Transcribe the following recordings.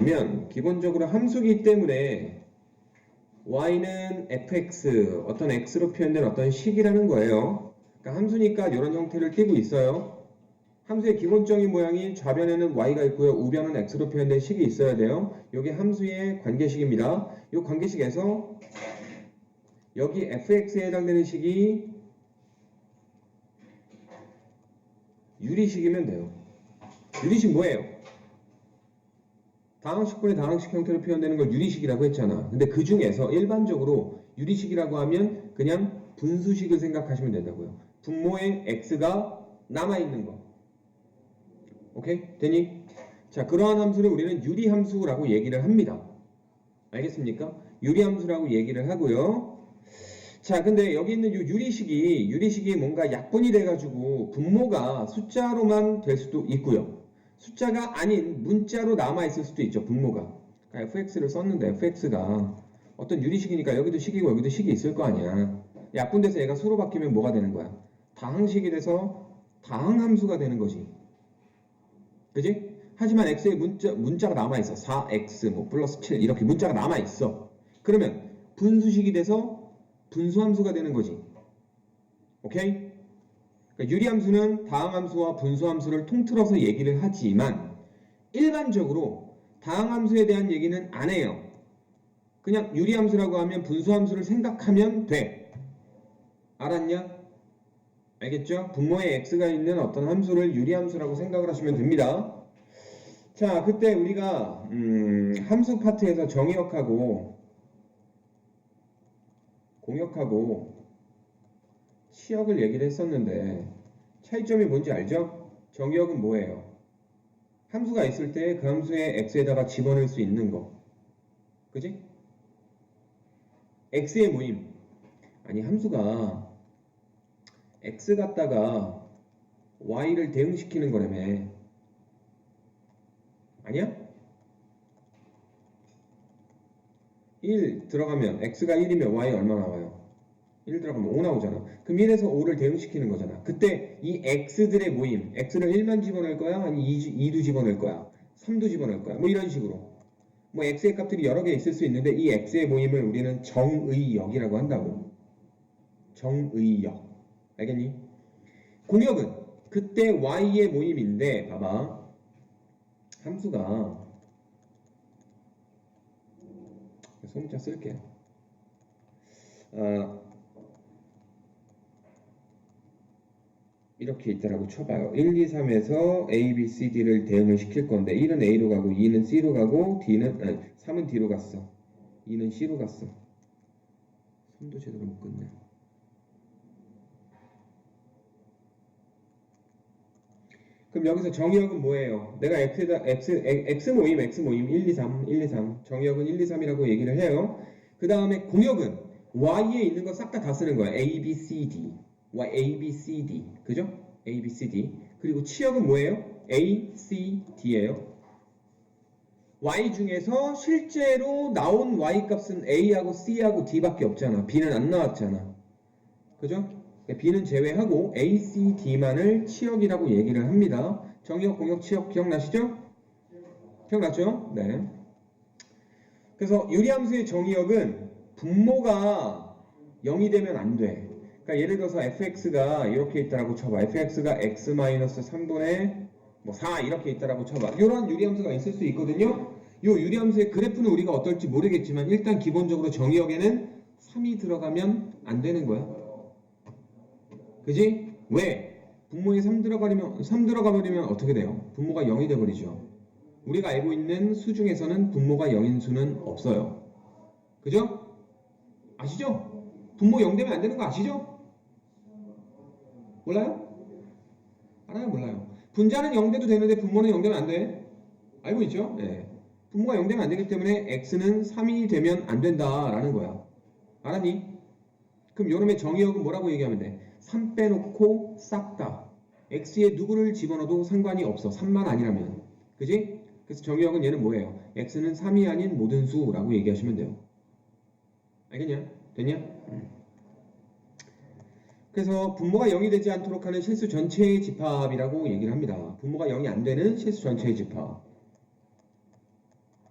그러면 기본적으로 함수기 때문에 y는 fx, 어떤 x로 표현된 어떤 식이라는 거예요. 그러니까 함수니까 이런 형태를 띠고 있어요. 함수의 기본적인 모양이 좌변에는 y가 있고요. 우변은 x로 표현된 식이 있어야 돼요. 이게 함수의 관계식입니다. 이 관계식에서 여기 fx에 해당되는 식이 유리식이면 돼요. 유리식 뭐예요? 다항식분의 다항식 형태로 표현되는 걸 유리식이라고 했잖아. 근데 그 중에서 일반적으로 유리식이라고 하면 그냥 분수식을 생각하시면 된다고요. 분모에 x가 남아있는 거. 오케이? 되니? 자, 그러한 함수를 우리는 유리함수라고 얘기를 합니다. 알겠습니까? 유리함수라고 얘기를 하고요. 자, 근데 여기 있는 이 유리식이 뭔가 약분이 돼가지고 분모가 숫자로만 될 수도 있고요. 숫자가 아닌 문자로 남아있을 수도 있죠, 분모가. 그러니까 fx를 썼는데 fx가 어떤 유리식이니까 여기도 식이고 여기도 식이 있을 거 아니야. 약분돼서 얘가 수로 바뀌면 뭐가 되는 거야? 다항식이 돼서 다항함수가 되는 거지. 그지? 하지만 x에 문자가 남아있어. 4x 뭐 플러스 7 이렇게 문자가 남아있어. 그러면 분수식이 돼서 분수함수가 되는 거지. 오케이? 그러니까 유리함수는 다항함수와 분수함수를 통틀어서 얘기를 하지만 일반적으로 다항함수에 대한 얘기는 안 해요. 그냥 유리함수라고 하면 분수함수를 생각하면 돼. 알았냐? 알겠죠? 분모에 x가 있는 어떤 함수를 유리함수라고 생각을 하시면 됩니다. 자, 그때 우리가 함수 파트에서 정의역하고 공역하고 치역을 얘기를 했었는데 차이점이 뭔지 알죠? 정의역은 뭐예요? 함수가 있을 때 그 함수에 x에다가 집어넣을 수 있는 거. 그지? x의 모임. 아니, 함수가 x 갖다가 y를 대응시키는 거라며. 아니야? 1 들어가면 x가 1이면 y 얼마 나와요? 1 들어가면 5 나오잖아. 그럼 1에서 5를 대응시키는 거잖아. 그때 이 x들의 모임, x를 1만 집어넣을 거야? 아니 2도 집어넣을 거야? 3도 집어넣을 거야? 뭐 이런 식으로. 뭐 x의 값들이 여러 개 있을 수 있는데 이 x의 모임을 우리는 정의역이라고 한다고. 정의역. 알겠니? 공역은 그때 y의 모임인데 봐봐. 함수가 소문자 쓸게. 이렇게 있다라고 쳐봐요. 1, 2, 3에서 A, B, C, D를 대응을 시킬 건데 1은 A로 가고 2는 C로 가고 3은 D로 갔어. 2는 C로 갔어. 3도 제대로 못 끝내. 그럼 여기서 정의역은 뭐예요? 내가 X 모임 1, 2, 3, 1, 2, 3. 정의역은 1, 2, 3이라고 얘기를 해요. 그 다음에 공역은 Y에 있는 거 싹 다 쓰는 거야. A, B, C, D. A, B, C, D. 그죠? A, B, C, D. 그리고 치역은 뭐예요? A, C, D예요. Y 중에서 실제로 나온 Y 값은 A하고 C하고 D밖에 없잖아. B는 안 나왔잖아. 그죠? B는 제외하고 A, C, D만을 치역이라고 얘기를 합니다. 정역, 공역, 치역 기억나시죠? 기억났죠? 네. 그래서 유리함수의 정의역은 분모가 0이 되면 안 돼. 그러니까 예를 들어서 fx가 이렇게 있다라고 쳐봐. fx가 x-3분의 4 이렇게 있다라고 쳐봐. 이런 유리함수가 있을 수 있거든요. 이 유리함수의 그래프는 우리가 어떨지 모르겠지만 일단 기본적으로 정의역에는 3이 들어가면 안 되는 거야. 그지? 왜? 분모에 3 들어가버리면 어떻게 돼요? 분모가 0이 돼버리죠. 우리가 알고 있는 수 중에서는 분모가 0인 수는 없어요. 그죠? 아시죠? 분모 0 되면 안 되는 거 아시죠? 몰라요? 알아요? 몰라요? 분자는 0 돼도 되는데 분모는 0 되면 안 돼. 알고 있죠? 네. 분모가 0 되면 안 되기 때문에 x는 3이 되면 안 된다라는 거야. 알았니? 그럼 요놈의 정의역은 뭐라고 얘기하면 돼? 3 빼놓고 싹 다. x에 누구를 집어넣어도 상관이 없어. 3만 아니라면. 그지? 그래서 정의역은 얘는 뭐예요? x는 3이 아닌 모든 수라고 얘기하시면 돼요. 알겠냐? 됐냐? 그래서 분모가 0이 되지 않도록 하는 실수 전체의 집합이라고 얘기를 합니다. 분모가 0이 안 되는 실수 전체의 집합.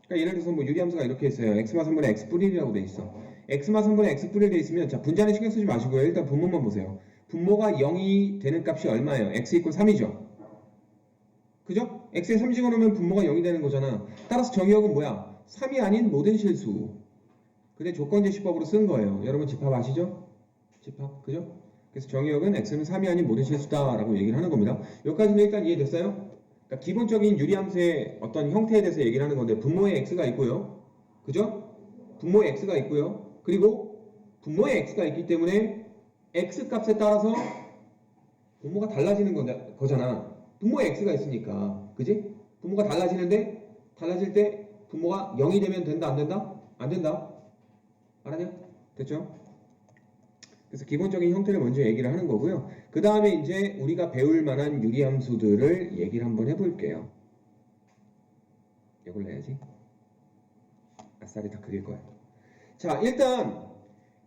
그러니까 예를 들어서 뭐 유리함수가 이렇게 있어요. x마 3분의 x 뿌리 1이라고 돼 있어. x마 3분의 x 뿌리 1이 돼 있으면 자 분자는 신경 쓰지 마시고요. 일단 분모만 보세요. 분모가 0이 되는 값이 얼마예요? x 이퀄 3이죠. 그죠? x에 3 집어넣으면 분모가 0이 되는 거잖아. 따라서 정의역은 뭐야? 3이 아닌 모든 실수. 근데 조건제시법으로 쓴 거예요. 여러분 집합 아시죠? 집합, 그죠? 그래서 정의역은 x는 3이 아닌 모든 실수다라고 얘기를 하는 겁니다. 여기까지는 일단 이해됐어요? 그러니까 기본적인 유리함수의 어떤 형태에 대해서 얘기를 하는 건데 분모에 x가 있고요. 그죠? 분모에 x가 있고요. 그리고 분모에 x가 있기 때문에 x 값에 따라서 분모가 달라지는 거잖아. 분모에 x가 있으니까. 그지? 분모가 달라지는데 달라질 때 분모가 0이 되면 된다 안 된다? 안 된다. 알았냐? 됐죠? 그래서 기본적인 형태를 먼저 얘기를 하는 거고요. 그 다음에 이제 우리가 배울 만한 유리함수들을 얘기를 한번 해볼게요. 이걸 내야지. 아싸리 다 그릴 거야. 자, 일단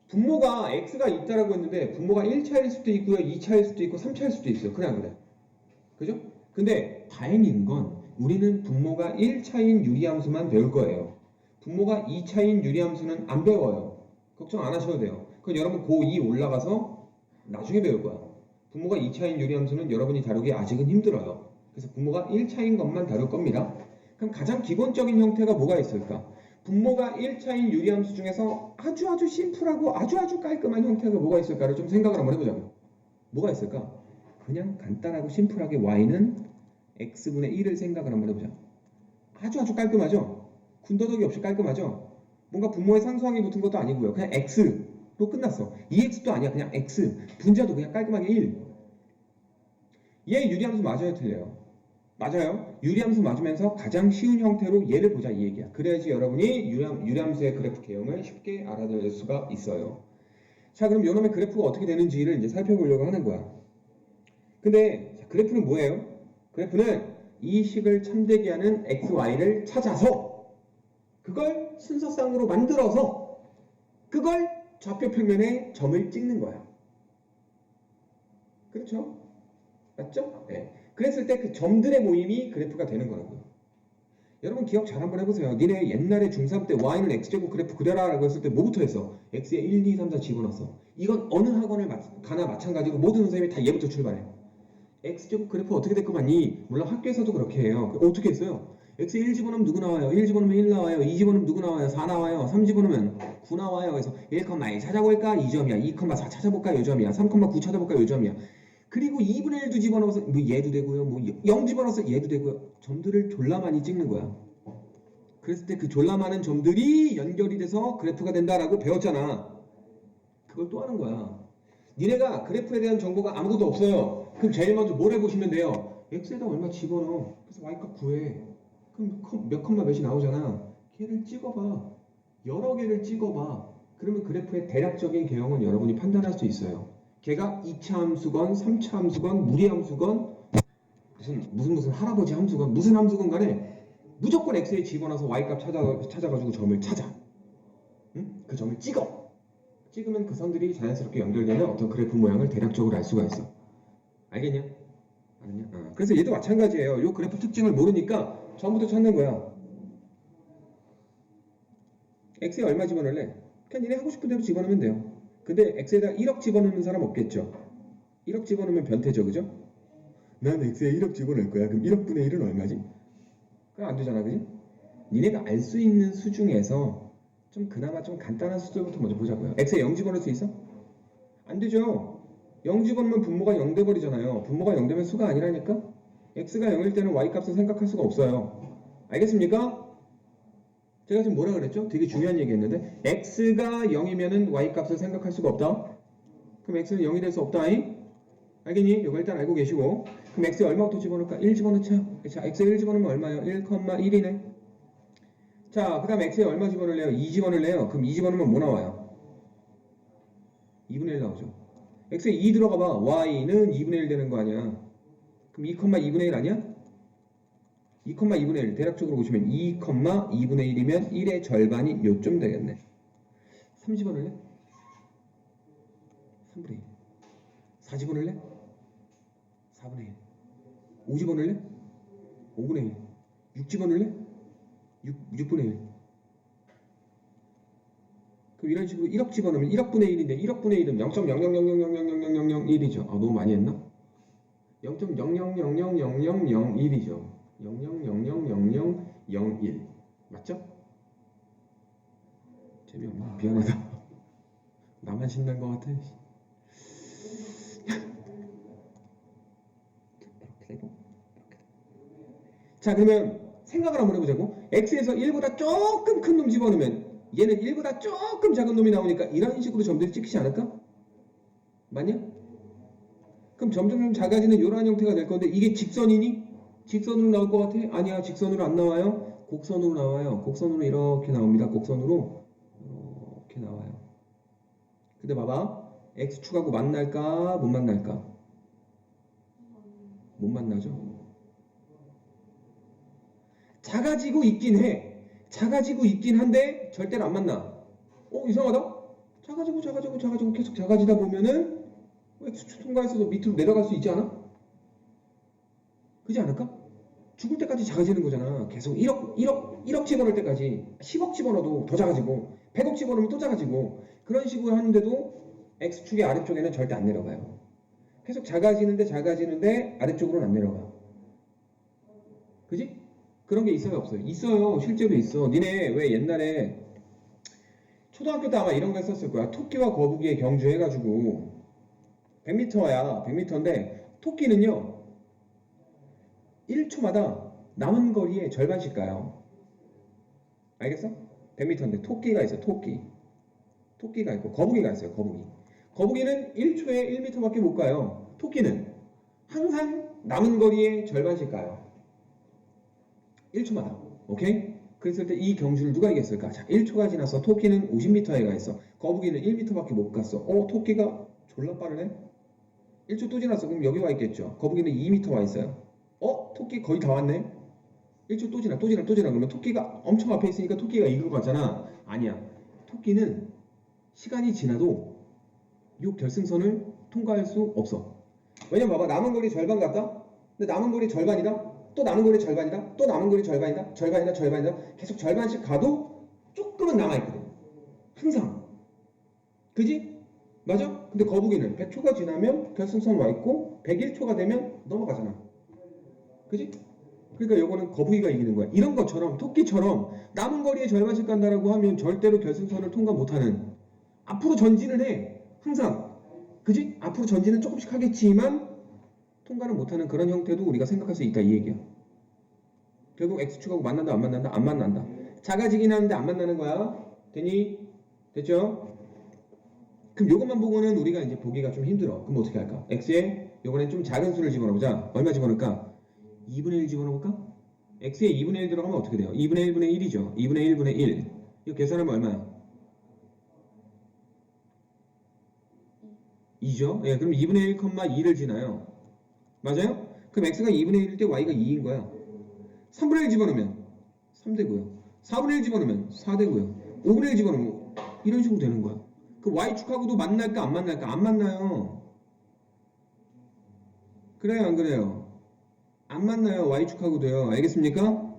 분모가 x가 있다라고 했는데 분모가 1차일 수도 있고요. 2차일 수도 있고 3차일 수도 있어요. 그래 안 그래? 그죠? 근데 다행인 건 우리는 분모가 1차인 유리함수만 배울 거예요. 분모가 2차인 유리함수는 안 배워요. 걱정 안 하셔도 돼요. 그건 여러분 고2 올라가서 나중에 배울 거야. 분모가 2차인 유리함수는 여러분이 다루기 아직은 힘들어요. 그래서 분모가 1차인 것만 다룰 겁니다. 그럼 가장 기본적인 형태가 뭐가 있을까? 분모가 1차인 유리함수 중에서 아주 심플하고 아주 깔끔한 형태가 뭐가 있을까를 좀 생각을 한번 해보자고요. 뭐가 있을까? 그냥 간단하고 심플하게 y는 x분의 1을 생각을 한번 해보자. 아주 깔끔하죠? 군더더기 없이 깔끔하죠? 뭔가 분모에 상수항이 붙은 것도 아니고요. 그냥 x로 끝났어. 2x도 아니야. 그냥 x. 분자도 그냥 깔끔하게 1. 얘 유리함수 맞아요? 틀려요? 맞아요. 유리함수 맞으면서 가장 쉬운 형태로 얘를 보자 이 얘기야. 그래야지 여러분이 유리함수의 그래프 개형을 쉽게 알아들 수가 있어요. 자, 그럼 요놈의 그래프가 어떻게 되는지를 이제 살펴보려고 하는 거야. 근데 그래프는 뭐예요? 그래프는 이 식을 참되게 하는 xy를 찾아서 그걸 순서상으로 만들어서 그걸 좌표 평면에 점을 찍는 거야. 그렇죠? 맞죠? 네. 그랬을 때 그 점들의 모임이 그래프가 되는 거라고요. 여러분 기억 잘 한번 해보세요. 니네 옛날에 중3 때 y는 x제곱 그래프 그려라 라고 했을 때 뭐부터 했어? x에 1, 2, 3, 4 집어넣었어. 이건 어느 학원을 가나 마찬가지로 모든 선생님이 다 얘부터 출발해. x제곱 그래프 어떻게 될 것 같니? 물론 학교에서도 그렇게 해요. 어떻게 했어요? x에 1 집어넣으면 누구 나와요? 1 집어넣으면 1 나와요. 2 집어넣으면 누구 나와요? 4 나와요. 3 집어넣으면 9 나와요. 그래서 1,1 찾아볼까? 2점이야. 2,4 찾아볼까? 요점이야. 3,9 찾아볼까? 요점이야. 그리고 2분의 1도 집어넣어서 뭐 얘도 되고요. 뭐 0 집어넣어서 얘도 되고요. 점들을 졸라 많이 찍는 거야. 그랬을 때 그 졸라 많은 점들이 연결이 돼서 그래프가 된다라고 배웠잖아. 그걸 또 하는 거야. 니네가 그래프에 대한 정보가 아무것도 없어요. 그럼 제일 먼저 뭘 해보시면 돼요? x에다 얼마 집어넣어. 그래서 y값 구해. 그럼 몇 컴마 몇이 나오잖아. 걔를 찍어봐. 여러 개를 찍어봐. 그러면 그래프의 대략적인 개형은 여러분이 판단할 수 있어요. 걔가 2차 함수건 3차 함수건 무리함수건 무슨 할아버지 함수건 무슨 함수건 간에 무조건 x에 집어넣어서 y값 찾아가지고 점을 찾아. 응? 그 점을 찍어. 찍으면 그 선들이 자연스럽게 연결되는 어떤 그래프 모양을 대략적으로 알 수가 있어. 알겠냐? 알았냐? 그래서 얘도 마찬가지예요. 이 그래프 특징을 모르니까 처음부터 찾는 거야. x에 얼마 집어넣을래? 그냥 니네 하고 싶은 대로 집어넣으면 돼요. 근데 x에다 1억 집어넣는 사람 없겠죠? 1억 집어넣으면 변태죠, 그죠? 난 x에 1억 집어넣을 거야. 그럼 1억분의 1은 얼마지? 그럼 안 되잖아, 그지? 니네가 알 수 있는 수 중에서 좀 그나마 좀 간단한 수들부터 먼저 보자고요. x에 0 집어넣을 수 있어? 안 되죠. 0 집어넣으면 분모가 0 돼버리잖아요. 분모가 0 되면 수가 아니라니까? x가 0일 때는 y값을 생각할 수가 없어요. 알겠습니까? 제가 지금 뭐라 그랬죠? 되게 중요한 얘기 했는데 x가 0이면은 y값을 생각할 수가 없다? 그럼 x는 0이 될 수 없다. 알겠니? 이거 일단 알고 계시고 그럼 x에 얼마부터 집어넣을까? 1 집어넣자. 자, x에 1 집어넣으면 얼마예요? 1,1이네. 자, 그 다음에 x에 얼마 집어넣을래요? 2 집어넣을래요? 그럼 2 집어넣으면 뭐 나와요? 2분의 1 나오죠. x에 2 들어가봐. y는 2분의 1 되는 거 아니야. 그럼 2,2분의 1 아니야? 2,2분의 1 대략적으로 보시면 2,2분의 1이면 1의 절반이 요쯤 되겠네. 3 집어넣을래? 3분의 1. 4 집어넣을래? 4분의 1. 5 집어넣을래? 5분의 1. 6 집어넣을래? 6분의 1. 그럼 이런 식으로 1억 집어넣으면 1억분의 1인데 1억분의 1은 0.00000000001이죠. 아, 너무 많이 했나? 0.0000001이죠. 0.0000001. 맞죠? 재미없나? 미안하다. 나만 신난 것 같아. 자, 그러면 생각을 한번 해보자고. x에서 1보다 조금 큰 놈 집어넣으면 얘는 1보다 조금 작은 놈이 나오니까 이런 식으로 점들이 찍히지 않을까? 맞냐? 그럼 점점 작아지는 이러한 형태가 될 건데 이게 직선이니? 직선으로 나올 것 같아? 아니야, 직선으로 안 나와요. 곡선으로 나와요. 곡선으로 이렇게 나옵니다. 곡선으로 이렇게 나와요. 근데 봐봐, x축하고 만날까? 못 만날까? 못 만나죠. 작아지고 있긴 해. 작아지고 있긴 한데 절대로 안 만나. 이상하다? 작아지고 계속 작아지다 보면은 x축 통과해서도 밑으로 내려갈 수 있지 않아? 그지 않을까? 죽을 때까지 작아지는 거잖아. 계속 1억 집어넣을 때까지 10억 집어넣어도 더 작아지고 100억 집어넣으면 또 작아지고 그런 식으로 하는데도 x축의 아래쪽에는 절대 안 내려가요. 계속 작아지는데 아래쪽으로는 안 내려가. 그지? 그런 게 있어요, 없어요? 있어요. 실제로 있어. 니네 왜 옛날에 초등학교 때 아마 이런 거 했었을 거야. 토끼와 거북이의 경주 해가지고 100m야. 100m인데 토끼는요 1초마다 남은 거리의 절반씩 가요. 알겠어? 100m인데 토끼가 있어. 토끼가 있고 거북이가 있어요. 거북이는 1초에 1m밖에 못 가요. 토끼는 항상 남은 거리의 절반씩 가요. 1초마다. 오케이? 그랬을 때 이 경주를 누가 이겼을까? 자, 1초가 지나서 토끼는 50m에 가 있어. 거북이는 1m밖에 못 갔어. 토끼가 졸라 빠르네? 1초 또 지났어. 그럼 여기 와 있겠죠. 거북이는 2m 와 있어요. 토끼 거의 다 왔네? 1초 또 지나. 그러면 토끼가 엄청 앞에 있으니까 토끼가 이기고 갔잖아. 아니야. 토끼는 시간이 지나도 이 결승선을 통과할 수 없어. 왜냐면 봐봐. 남은 거리 절반 갔다? 근데 남은 거리 절반이다? 또 남은 거리 절반이다. 또 남은 거리 절반이다. 절반이다. 계속 절반씩 가도 조금은 남아있거든. 항상. 그지? 맞아? 근데 거북이는 100초가 지나면 결승선 와있고 101초가 되면 넘어가잖아. 그지? 그러니까 요거는 거북이가 이기는 거야. 이런 것처럼 토끼처럼 남은 거리에 절반씩 간다라고 하면 절대로 결승선을 통과 못하는, 앞으로 전진을 해. 항상. 그지? 앞으로 전진은 조금씩 하겠지만 통과를 못하는 그런 형태도 우리가 생각할 수 있다 이 얘기야. 결국 x축하고 만난다 안 만난다? 안 만난다. 작아지긴 하는데 안 만나는 거야. 되니? 됐죠? 그럼 요것만 보고는 우리가 이제 보기가 좀 힘들어. 그럼 어떻게 할까? x에 요번엔 좀 작은 수를 집어넣어보자. 얼마 집어넣을까? 2분의 1 집어넣어볼까? x에 2분의 1 들어가면 어떻게 돼요? 2분의 1분의 1이죠. 2분의 1분의 1. 이거 계산하면 얼마야? 2죠? 예, 그럼 2분의 1,2를 지나요. 맞아요? 그럼 x가 2분의 1일 때 y가 2인 거야. 3분의 1 집어넣으면 3되고요. 4분의 1 집어넣으면 4되고요. 5분의 1 집어넣으면 이런 식으로 되는 거야. 그 y축하고도 만날까 안 만날까? 안 만나요. 그래요 안 그래요? 안 만나요. y축하고도요. 알겠습니까?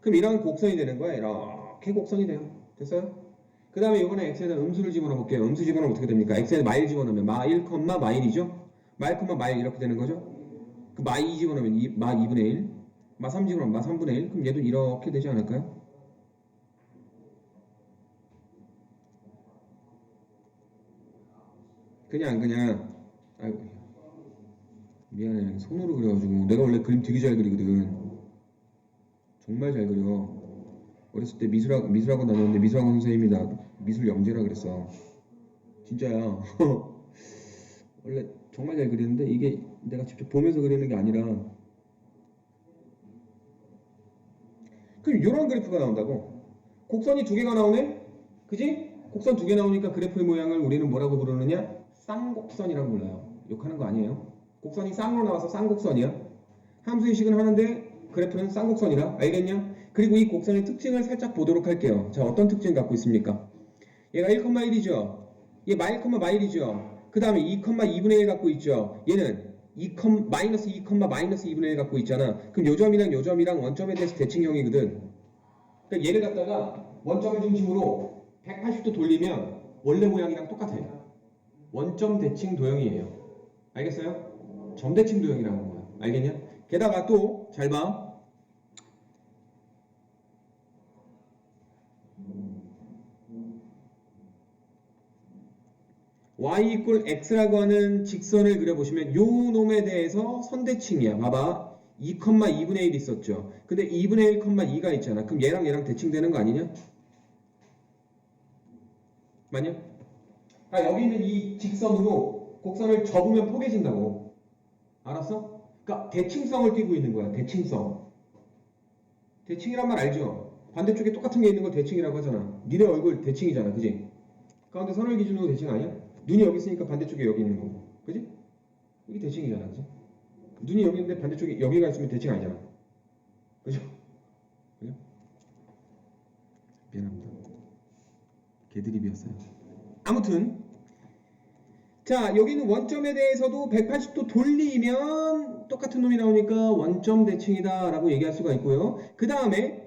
그럼 이런 곡선이 되는 거야. 이렇게 곡선이 돼요. 됐어요? 그 다음에 이번에 x에다 음수를 집어넣어 볼게요. 음수 집어넣으면 어떻게 됩니까? x에 마일 집어넣으면 마 1, 마일이죠? 마일 이렇게 되는 거죠? 그 마 2 집어넣으면 마 2분의 1, 마 3 집어넣으면 마 3분의 1. 그럼 얘도 이렇게 되지 않을까요? 그냥 아이고 미안해. 손으로 그려가지고 내가 원래 그림 되게 잘 그리거든. 정말 잘 그려. 어렸을 때 미술학원 다녔는데 미술학원 선생님이 나 미술 영재라 그랬어. 진짜야. 원래 정말 잘 그리는데 이게 내가 직접 보면서 그리는 게 아니라. 그럼 이런 그래프가 나온다고. 곡선이 두 개가 나오네? 그지? 곡선 두 개 나오니까 그래프의 모양을 우리는 뭐라고 부르느냐? 쌍곡선이라고 불러요. 욕하는 거 아니에요. 곡선이 쌍으로 나와서 쌍곡선이야. 함수인식은 하는데 그래프는 쌍곡선이라. 알겠냐? 그리고 이 곡선의 특징을 살짝 보도록 할게요. 자, 어떤 특징 갖고 있습니까? 얘가 1,1이죠. 얘 마일이죠. 그 다음에 2,2분의 1 갖고 있죠. 얘는 마이너스 2, 마이너스 2분의 1 갖고 있잖아. 그럼 요 점이랑 요 점이랑 원점에 대해서 대칭형이거든. 그러니까 얘를 갖다가 원점을 중심으로 180도 돌리면 원래 모양이랑 똑같아요. 원점 대칭 도형이에요. 알겠어요? 점대칭 도형이라는 거야. 알겠냐? 게다가 또 잘 봐. y 이퀄 x라고 하는 직선을 그려보시면 요 놈에 대해서 선대칭이야. 봐봐. 2,2분의 1 있었죠. 근데 2분의 1, 2가 있잖아. 그럼 얘랑 대칭되는 거 아니냐? 맞냐? 아, 여기 있는 이 직선으로 곡선을 접으면 포개진다고. 알았어? 그러니까 대칭성을 띠고 있는 거야. 대칭성. 대칭이란 말 알죠? 반대쪽에 똑같은 게 있는 걸 대칭이라고 하잖아. 니네 얼굴 대칭이잖아. 그지? 가운데 선을 기준으로 대칭 아니야? 눈이 여기 있으니까 반대쪽에 여기 있는 거고. 그지? 이게 대칭이잖아. 그지? 눈이 여기 있는데 반대쪽에 여기가 있으면 대칭 아니잖아. 그죠? 그죠? 미안합니다. 개드립이었어요. 아무튼 자, 여기는 원점에 대해서도 180도 돌리면 똑같은 놈이 나오니까 원점 대칭이다 라고 얘기할 수가 있고요. 그 다음에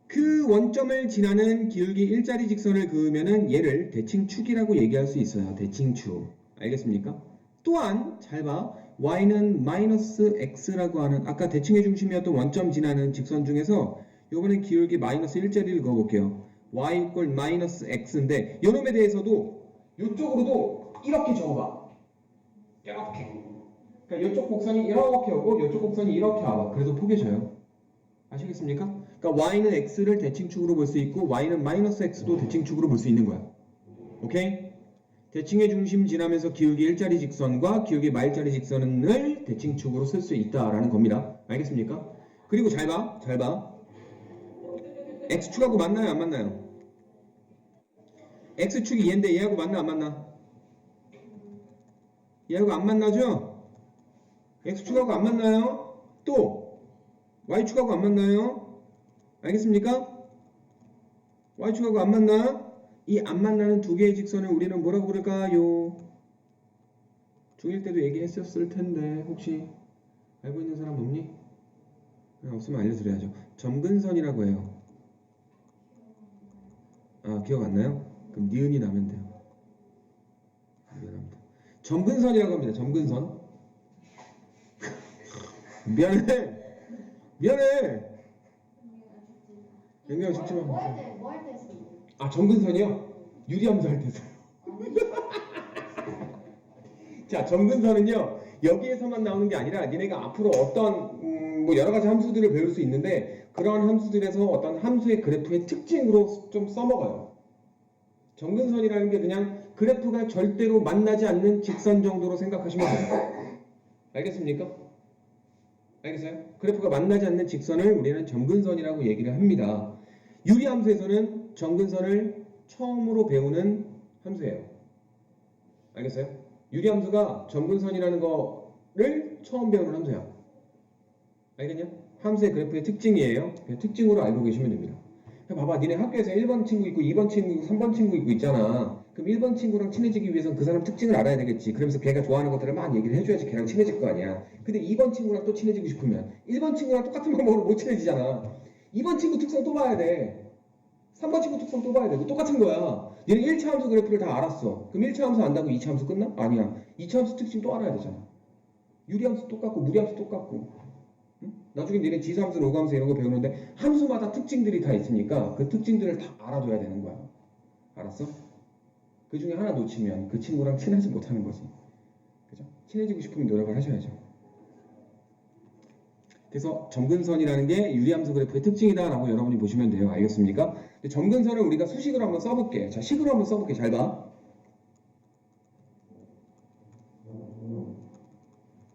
그 원점을 지나는 기울기 일자리 직선을 그으면은 얘를 대칭축이라고 얘기할 수 있어요. 대칭축. 알겠습니까? 또한 잘 봐. y는 마이너스 x라고 하는 아까 대칭의 중심이었던 원점 지나는 직선 중에서 요번엔 기울기 마이너스 일자리를 그어볼게요. y 이퀄 마이너스 x인데 요놈에 대해서도 요쪽으로도 이렇게 적어봐. 이렇게. 그러니까 이쪽 곡선이 이렇게 오고 이쪽 곡선이 이렇게 와봐. 그래도 포개져요. 아시겠습니까? 그러니까 y는 x를 대칭축으로 볼 수 있고 y는 마이너스 x도 대칭축으로 볼 수 있는 거야. 오케이? 대칭의 중심 지나면서 기울기 일자리 직선과 기울기 마일자리 직선을 대칭축으로 쓸 수 있다라는 겁니다. 알겠습니까? 그리고 잘 봐. 잘 봐. x축하고 맞나요? 안 맞나요? x축이 얘인데 얘하고 맞나 안 맞나? 얘하고 안 만나죠? x축하고 안 만나요? 또 y축하고 안 만나요? 알겠습니까? y축하고 안 만나? 이 안 만나는 두 개의 직선을 우리는 뭐라고 부를까요? 중1 때도 얘기했었을 텐데 혹시 알고 있는 사람 없니? 없으면 알려드려야죠. 점근선이라고 해요. 아, 기억 안 나요? 그럼 니은이 나면 돼요. 미안합니다. 점근선이라고 합니다. 점근선. 미안해. 미안해. 연경 죽지 마. 뭐 할 때 했어? 아, 점근선이요? 유리함수 할 때 했어요. 자, 점근선은요, 여기에서만 나오는 게 아니라 니네가 앞으로 어떤 뭐 여러 가지 함수들을 배울 수 있는데 그런 함수들에서 어떤 함수의 그래프의 특징으로 좀 써먹어요. 점근선이라는 게 그냥 그래프가 절대로 만나지 않는 직선 정도로 생각하시면 돼요. 알겠습니까? 알겠어요? 그래프가 만나지 않는 직선을 우리는 점근선이라고 얘기를 합니다. 유리함수에서는 점근선을 처음으로 배우는 함수예요. 알겠어요? 유리함수가 점근선이라는 거를 처음 배우는 함수야. 알겠냐? 함수의 그래프의 특징이에요. 그냥 특징으로 알고 계시면 됩니다. 봐봐, 니네 학교에서 1번 친구 있고 2번 친구 있고 3번 친구 있고 있잖아. 그럼 1번 친구랑 친해지기 위해서는 그 사람 특징을 알아야 되겠지. 그러면서 걔가 좋아하는 것들을 막 얘기를 해줘야지 걔랑 친해질 거 아니야. 근데 2번 친구랑 또 친해지고 싶으면 1번 친구랑 똑같은 방법으로 못 친해지잖아. 2번 친구 특성 또 봐야 돼. 3번 친구 특성 또 봐야 돼. 똑같은 거야. 얘는 1차 함수 그래프를 다 알았어. 그럼 1차 함수 안다고 2차 함수 끝나? 아니야. 2차 함수 특징 또 알아야 되잖아. 유리함수 똑같고 무리함수 똑같고. 응? 나중에 니네 지수함수, 로그함수 이런 거 배우는데 함수마다 특징들이 다 있으니까 그 특징들을 다 알아둬야 되는 거야. 알았어? 그 중에 하나 놓치면 그 친구랑 친하지 못하는 거지. 그죠? 친해지고 싶으면 노력을 하셔야죠. 그래서 점근선이라는 게 유리함수 그래프의 특징이다라고 여러분이 보시면 돼요. 알겠습니까? 근데 점근선을 우리가 수식으로 한번 써볼게. 자, 식으로 한번 써볼게. 잘 봐.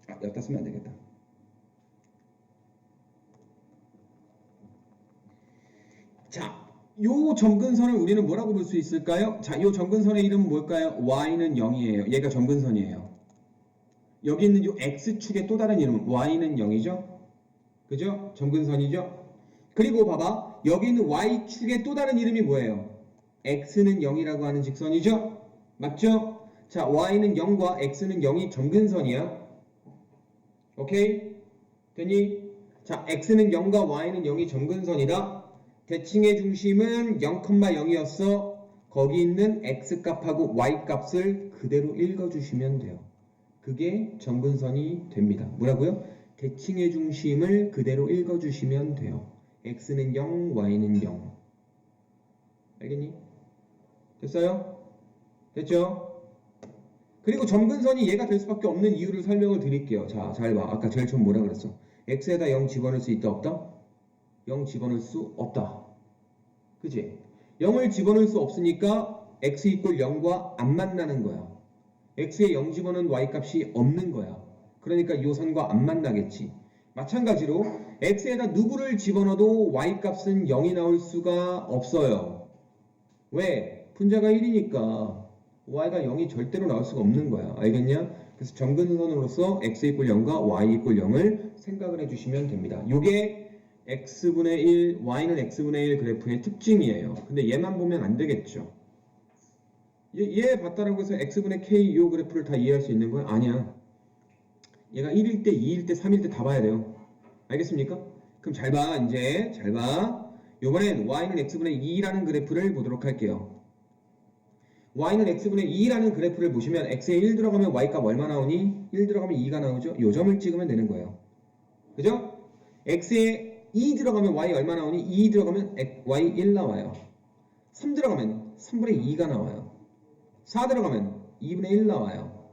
아, 여기다 쓰면 안 되겠다. 자, 요 점근선을 우리는 뭐라고 볼 수 있을까요? 자, 요 점근선의 이름은 뭘까요? y는 0이에요. 얘가 점근선이에요. 여기 있는 요 x축의 또 다른 이름은 y는 0이죠? 그죠? 점근선이죠? 그리고 봐봐. 여기 있는 y축의 또 다른 이름이 뭐예요? x는 0이라고 하는 직선이죠? 맞죠? 자, y는 0과 x는 0이 점근선이야. 오케이? 되니? 자, x는 0과 y는 0이 점근선이다. 대칭의 중심은 0,0이었어. 거기 있는 x값하고 y값을 그대로 읽어주시면 돼요. 그게 점근선이 됩니다. 뭐라고요? 대칭의 중심을 그대로 읽어주시면 돼요. x는 0, y는 0. 알겠니? 됐어요? 됐죠? 그리고 점근선이 얘가 될 수밖에 없는 이유를 설명을 드릴게요. 자, 잘 봐. 아까 제일 처음 뭐라 그랬어? x에다 0 집어넣을 수 있다 없다? 0 집어넣을 수 없다. 그치? 0을 집어넣을 수 없으니까 x 이꼴 0과 안 만나는 거야. x에 0 집어넣은 y값이 없는 거야. 그러니까 이 선과 안 만나겠지. 마찬가지로 x에다 누구를 집어넣어도 y값은 0이 나올 수가 없어요. 왜? 분자가 1이니까 y가 0이 절대로 나올 수가 없는 거야. 알겠냐? 그래서 점근선으로서 x 이꼴 0과 y 이꼴 0을 생각을 해주시면 됩니다. 요게 x분의 1, y는 x분의 1 그래프의 특징이에요. 근데 얘만 보면 안 되겠죠. 얘 봤다라고 해서 x분의 k 요 그래프를 다 이해할 수 있는 거야? 아니야. 얘가 1일 때, 2일 때, 3일 때 다 봐야 돼요. 알겠습니까? 그럼 잘 봐. 이제 잘 봐. 요번엔 y는 x분의 2라는 그래프를 보도록 할게요. y는 x분의 2라는 그래프를 보시면 x에 1 들어가면 y값 얼마 나오니? 1 들어가면 2가 나오죠? 요 점을 찍으면 되는 거예요. 그죠? x에 2 들어가면 y 얼마 나오니? 2 들어가면 y 1 나와요. 3 들어가면 3분의 2가 나와요. 4 들어가면 2분의 1 나와요.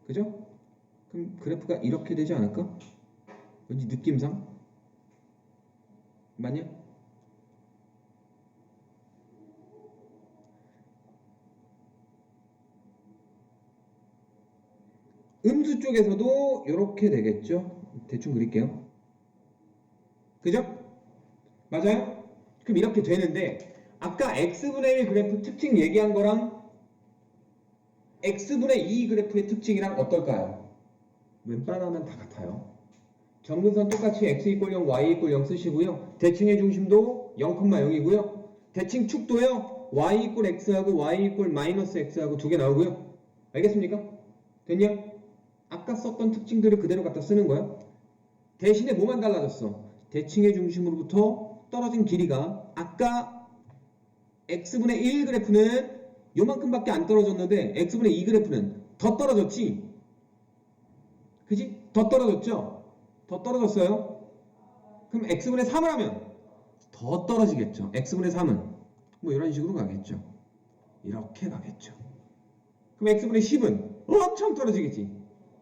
그죠? 그럼 그래프가 이렇게 되지 않을까? 왠지 느낌상? 맞냐? 음수 쪽에서도 이렇게 되겠죠? 대충 그릴게요. 그죠? 맞아요? 그럼 이렇게 되는데 아까 x분의 1 그래프 특징 얘기한 거랑 x분의 2 그래프의 특징이랑 어떨까요? 웬만하면 다 같아요. 점근선 똑같이 x 이꼴 0, y 이꼴 0 쓰시고요. 대칭의 중심도 0,0이고요. 대칭 축도요. y 이꼴 x하고 y 이꼴 마이너스 x하고 두 개 나오고요. 알겠습니까? 됐냐? 아까 썼던 특징들을 그대로 갖다 쓰는 거야. 대신에 뭐만 달라졌어? 대칭의 중심으로부터 떨어진 길이가 아까 x분의 1 그래프는 요만큼밖에 안 떨어졌는데 x분의 2 그래프는 더 떨어졌지? 그지? 더 떨어졌죠? 더 떨어졌어요? 그럼 x분의 3을 하면 더 떨어지겠죠? x분의 3은 뭐 이런 식으로 가겠죠? 이렇게 가겠죠? 그럼 x분의 10은 엄청 떨어지겠지?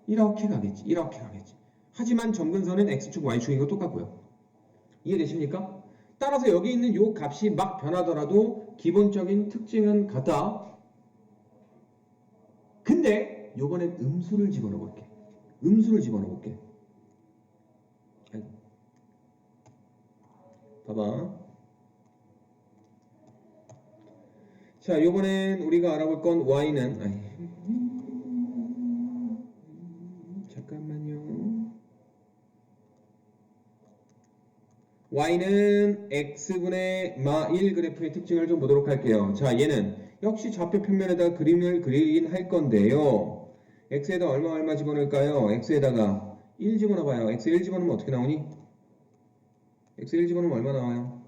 이렇게 가겠지? 이렇게 가겠지? 하지만 점근선은 x축, y축이고 똑같고요. 이해되십니까? 따라서 여기 있는 요 값이 막 변하더라도 기본적인 특징은 같다. 근데 요번엔 음수를 집어넣어 볼게. 음수를 집어넣어 볼게. 봐봐. 자, 요번엔 우리가 알아볼 건 y는 잠깐만요. y는 x분의 마1 그래프의 특징을 좀 보도록 할게요. 자, 얘는 역시 좌표 평면에다 그림을 그리긴 할 건데요. x에다 얼마 집어넣을까요? x에다가 1 집어넣어봐요. x 1 집어넣으면 어떻게 나오니? x 1 집어넣으면 얼마 나와요?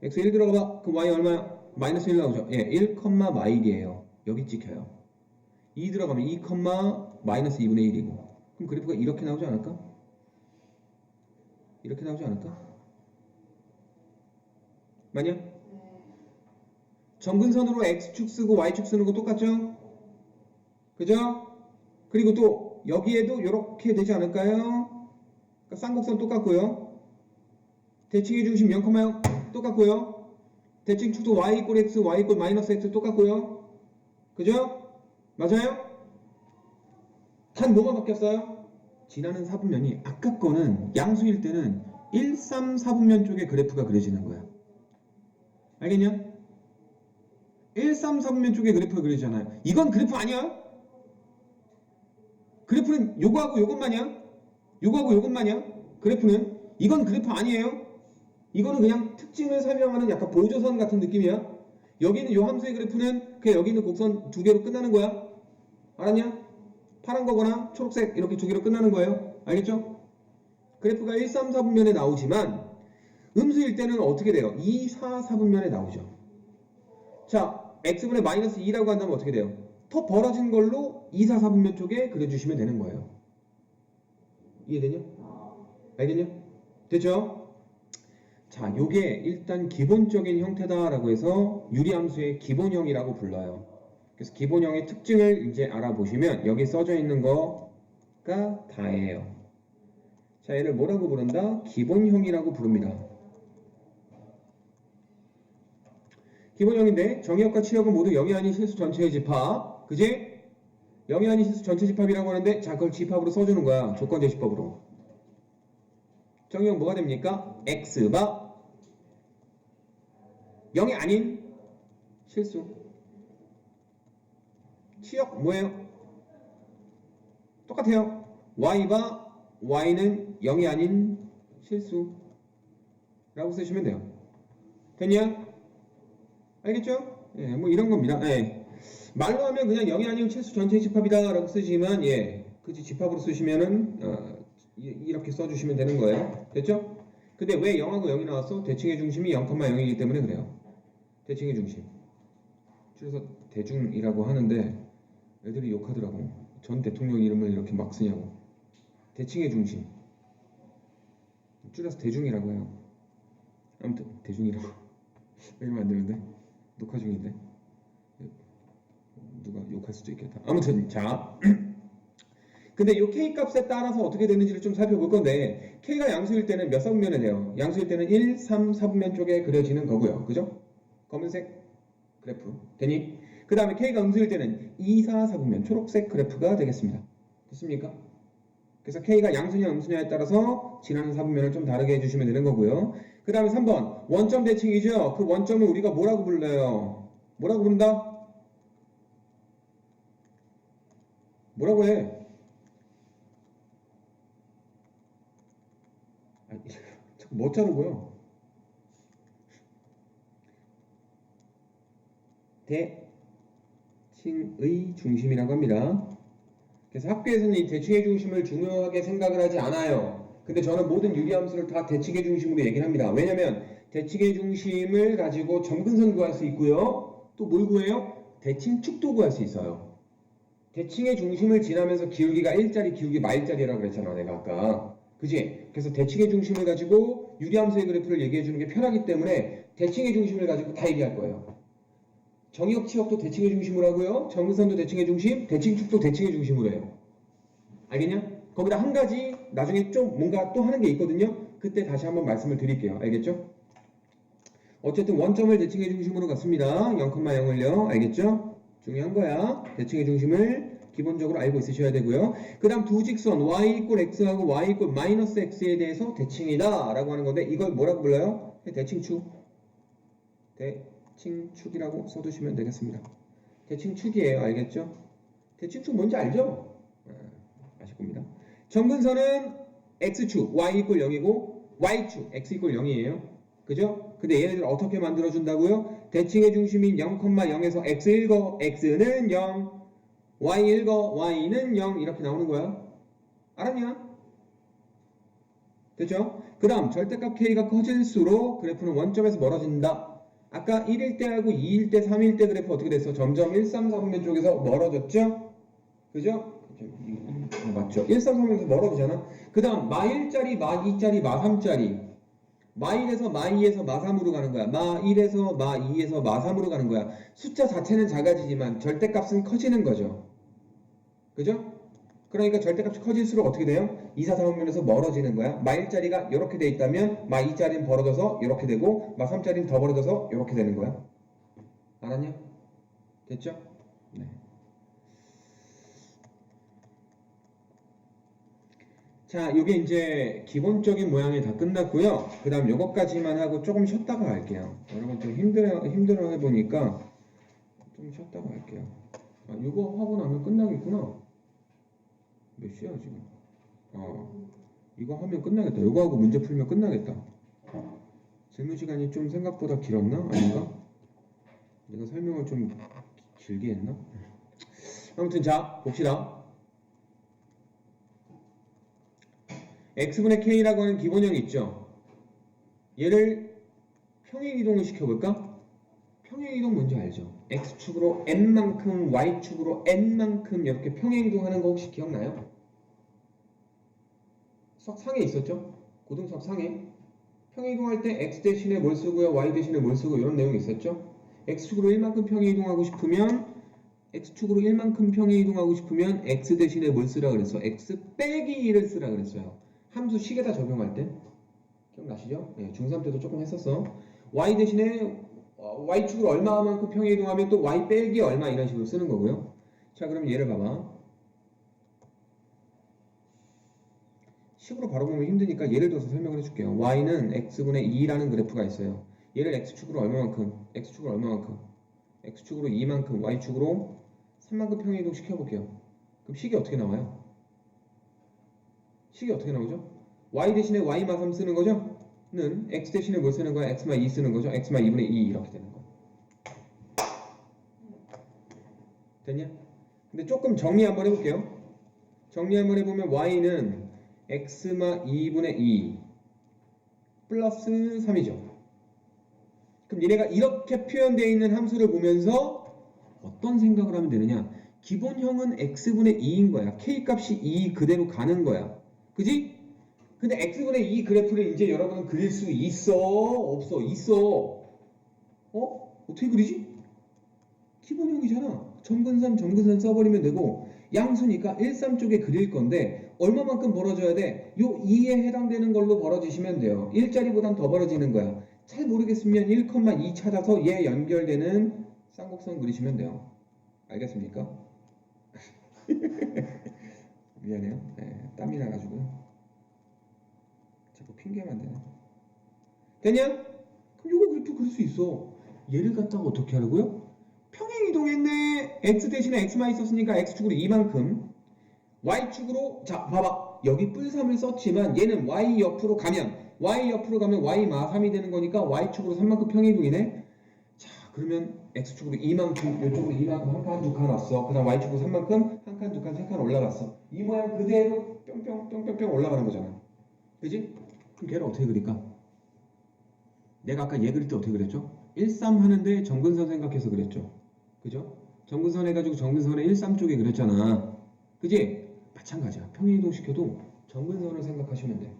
x 1 들어가봐. 그럼 y 얼마야? 마이너스 1 나오죠? 예, 1, 마일이에요. 여기 찍혀요. 2 들어가면 2, 마이너스 2분의 1이고. 그럼 그래프가 이렇게 나오지 않을까? 이렇게 나오지 않을까? 맞냐? 점근선으로 x축 쓰고 y축 쓰는 거 똑같죠? 그죠? 그리고 또 여기에도 이렇게 되지 않을까요? 그러니까 쌍곡선 똑같고요. 대칭의 중심 0,0 똑같고요. 대칭 축도 y 이꼴 x, y 이꼴 마이너스 x 똑같고요. 그죠? 맞아요? 단 뭐가 바뀌었어요? 지나는 사분면이 아까 거는 양수일 때는 1, 3, 4분면 쪽에 그래프가 그려지는 거야. 알겠냐? 1, 3, 4분면 쪽에 그래프가 그려지잖아요. 이건 그래프 아니야? 그래프는 요거하고 요것만이야? 요거하고 요것만이야? 그래프는? 이건 그래프 아니에요? 이거는 그냥 특징을 설명하는 약간 보조선 같은 느낌이야. 여기 있는 요 함수의 그래프는 그냥 여기 있는 곡선 두 개로 끝나는 거야. 알았냐? 파란 거거나 초록색 이렇게 두 개로 끝나는 거예요. 알겠죠? 그래프가 1, 3, 4분면에 나오지만 음수일 때는 어떻게 돼요? 2, 4, 4분면에 나오죠. 자, x분의 마이너스 2라고 한다면 어떻게 돼요? 더 벌어진 걸로 2, 4, 4분면 쪽에 그려주시면 되는 거예요. 이해되냐? 알겠냐? 됐죠? 자, 요게 일단 기본적인 형태다라고 해서 유리함수의 기본형이라고 불러요. 그래서 기본형의 특징을 이제 알아보시면 여기 써져 있는 거가 다예요. 자, 얘를 뭐라고 부른다? 기본형이라고 부릅니다. 기본형인데 정의역과 치역은 모두 0이 아닌 실수 전체의 집합. 그지? 0이 아닌 실수 전체 집합이라고 하는데 자, 그걸 집합으로 써주는 거야. 조건제시법으로. 정의역 뭐가 됩니까? x바 0이 아닌 실수. 치역 뭐예요? 똑같아요. y바 y는 0이 아닌 실수 라고 쓰시면 돼요. 됐냐? 알겠죠? 예, 뭐 이런 겁니다. 예. 말로 하면 그냥 0이 아닌 실수 전체 집합이다 라고 쓰시면 예, 그지 집합으로 쓰시면은 이렇게 써주시면 되는 거예요. 됐죠? 근데 왜 0하고 0이 나왔어? 대칭의 중심이 0,0이기 때문에 그래요. 대칭의 중심. 줄여서 대중이라고 하는데 애들이 욕하더라고. 전 대통령 이름을 이렇게 막 쓰냐고. 대칭의 중심. 줄여서 대중이라고 해요. 아무튼 대중이라고. 이러면 안 되는데. 녹화 중인데. 누가 욕할 수도 있겠다. 아무튼 자. 근데 이 k 값에 따라서 어떻게 되는지를 좀 살펴볼 건데 k가 양수일 때는 몇 사분면에 돼요? 양수일 때는 1, 3, 4분면 쪽에 그려지는 거고요. 그죠? 검은색 그래프. 되니? 그 다음에 k가 음수일 때는 2, 4, 4분면 초록색 그래프가 되겠습니다. 됐습니까? 그래서 k가 양수냐 음수냐에 따라서 지나는 4분면을 좀 다르게 해주시면 되는 거고요. 그 다음에 3번 원점 대칭이죠? 그 원점을 우리가 뭐라고 불러요? 뭐라고 부른다? 뭐라고 해? 자꾸 뭐 자르고요? 대칭의 중심이라고 합니다. 그래서 학교에서는 이 대칭의 중심을 중요하게 생각을 하지 않아요. 근데 저는 모든 유리함수를 다 대칭의 중심으로 얘기를 합니다. 왜냐면 대칭의 중심을 가지고 점근선 구할 수 있고요. 또 뭘 구해요? 대칭축도 구할 수 있어요. 대칭의 중심을 지나면서 기울기가 1짜리 기울기 마일짜리라고 그랬잖아 내가 아까. 그지? 그래서 대칭의 중심을 가지고 유리함수의 그래프를 얘기해 주는 게 편하기 때문에 대칭의 중심을 가지고 다 얘기할 거예요. 정의역 치역도 대칭의 중심으로 하고요. 점근선도 대칭의 중심, 대칭축도 대칭의 중심으로 해요. 알겠냐? 거기다 한 가지 나중에 좀 뭔가 또 하는 게 있거든요. 그때 다시 한번 말씀을 드릴게요. 알겠죠? 어쨌든 원점을 대칭의 중심으로 갔습니다. 0,0을요. 알겠죠? 중요한 거야. 대칭의 중심을 기본적으로 알고 있으셔야 되고요. 그 다음 두 직선 y 이꼴 x하고 y 이꼴 마이너스 x에 대해서 대칭이다 라고 하는 건데 이걸 뭐라고 불러요? 대칭축. 대칭축이라고 써두시면 되겠습니다. 대칭축이에요. 알겠죠? 대칭축 뭔지 알죠? 아실 겁니다. 점근선은 x축 y 이꼴 0이고 y축 x 이꼴 0이에요. 그죠? 근데 얘네들 어떻게 만들어준다고요? 대칭의 중심인 0,0에서 x 읽어 x는 0 y 읽어 y는 0 이렇게 나오는 거야. 알았냐? 됐죠? 그 다음 절대값 k가 커질수록 그래프는 원점에서 멀어진다. 아까 1일 때하고 2일 때, 3일 때 그래프 어떻게 됐어? 점점 1, 3, 4분면 쪽에서 멀어졌죠? 그죠? 맞죠? 1, 3, 4분면에서 멀어지잖아? 그 다음 마 1짜리, 마 2짜리, 마 3짜리 마 1에서 마 2에서 마 3으로 가는 거야. 마 1에서 마 2에서 마 3으로 가는 거야. 숫자 자체는 작아지지만 절대값은 커지는 거죠. 그죠? 그러니까 절대값이 커질수록 어떻게 돼요? 2, 4, 4분면에서 멀어지는 거야. 마 1짜리가 이렇게 돼 있다면 마 2짜리는 벌어져서 이렇게 되고 마 3짜리는 더 벌어져서 이렇게 되는 거야. 알았냐? 됐죠? 네. 자, 이게 이제 기본적인 모양이 다 끝났고요. 그 다음 요것까지만 하고 조금 쉬었다가 갈게요. 여러분 좀 힘들어 해보니까 좀 쉬었다가 갈게요. 아, 이거 하고 나면 끝나겠구나. 몇 시야 지금? 이거 하면 끝나겠다. 이거 하고 문제 풀면 끝나겠다. 질문 시간이 좀 생각보다 길었나? 아닌가? 내가 설명을 좀 길게 했나? 아무튼 자, 봅시다. x분의 k라고 하는 기본형이 있죠. 얘를 평행이동을 시켜볼까? 평행이동 뭔지 알죠? x축으로 n만큼 y축으로 n만큼 이렇게 평행이동하는 거 혹시 기억나요? 수학 상에 있었죠? 고등수학 상에 평행이동할 때 x 대신에 뭘 쓰고요, y 대신에 뭘 쓰고 이런 내용이 있었죠? x축으로 1만큼 평행이동하고 싶으면 x축으로 1만큼 평행이동하고 싶으면 x 대신에 뭘 쓰라 그랬어? x 빼기 1을 쓰라 그랬어요. 함수 식에다 적용할 때 기억나시죠? 네, 중3 때도 조금 했었어. y 대신에 y축으로 얼마만큼 평행이동하면 또 y 빼기 얼마 이런 식으로 쓰는 거고요. 자, 그럼 얘를 봐봐. 식으로 바로 보면 힘드니까 예를 들어서 설명을 해줄게요. y는 x분의 2라는 그래프가 있어요. 얘를 x축으로 얼마만큼, x축으로 얼마만큼, x축으로 2만큼, y축으로 3만큼 평행이동 시켜볼게요. 그럼 식이 어떻게 나와요? 식이 어떻게 나오죠? y 대신에 y-3 쓰는 거죠? 는 x 대신에 뭘 쓰는 거야? x-2 쓰는 거죠? x-2분의 2 이렇게 되는 거. 됐냐? 근데 조금 정리 한번 해볼게요. 정리 한번 해보면 y는 x-2분의 2 플러스 3이죠. 그럼 얘네가 이렇게 표현되어 있는 함수를 보면서 어떤 생각을 하면 되느냐? 기본형은 x분의 2인 거야. k값이 2 그대로 가는 거야. 그지? 근데 x분의 2 그래프를 이제 여러분은 그릴 수 있어? 없어? 있어. 어떻게 그리지? 기본형이잖아. 점근선 써버리면 되고 양수니까 1, 3 쪽에 그릴 건데 얼마만큼 벌어져야 돼? 요 2에 해당되는 걸로 벌어지시면 돼요. 1짜리보단 더 벌어지는 거야. 잘 모르겠으면 1,2 찾아서 얘 연결되는 쌍곡선 그리시면 돼요. 알겠습니까? 미안해요. 네, 땀이 나가지고요. 자꾸 핑계만 대네. 됐냐? 그럼 요거 그래프 그릴 수 있어. 얘를 갖다가 어떻게 하라고요? 평행 이동했네. x 대신에 x만 있었으니까 x축으로 2만큼 y축으로 자 봐봐. 여기 뿔3을 썼지만 얘는 y 옆으로 가면 y 마 3이 되는 거니까 y축으로 3만큼 평행 이동이네. 자 그러면 x축으로 2만큼 이쪽으로 2만큼 한 칸 두 칸 왔어. 그 다음 y축으로 3만큼 한 칸 두 칸 세 칸 올라갔어. 이 모양 그대로 뿅뿅뿅뿅뿅 올라가는 거잖아. 그지? 그럼 걔를 어떻게 그릴까? 내가 아까 얘 그릴 때 어떻게 그렸죠? 1, 3 하는데 점근선 생각해서 그랬죠. 그죠? 점근선 해가지고 점근선의 1, 3 쪽에 그렸잖아. 그지? 마찬가지야. 평행이동 시켜도 점근선을 생각하시면 돼.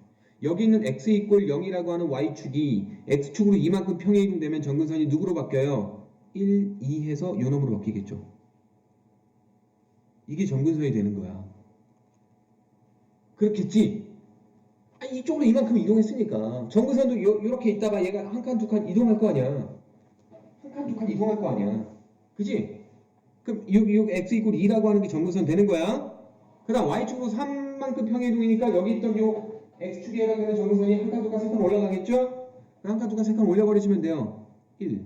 여기 있는 x 이꼴 0이라고 하는 y축이 x축으로 이만큼 평행이동 되면 점근선이 누구로 바뀌어요? 1, 2 해서 요 놈으로 바뀌겠죠. 이게 점근선이 되는 거야. 그렇겠지? 이쪽으로 이만큼 이동했으니까 점근선도 요렇게 있다가 얘가 한 칸 두 칸 이동할 거 아니야. 한 칸 두 칸 이동할 거 아니야. 그지? 그럼 요 x 이꼴 2라고 하는 게 점근선 되는 거야. 그 다음 y축으로 3만큼 평행이동이니까 여기 있던 요 x축에 해당되는 점근선이 한 칸 두 칸 세 칸 올라가겠죠? 한 칸 두 칸 세 칸 올려버리시면 돼요. 1,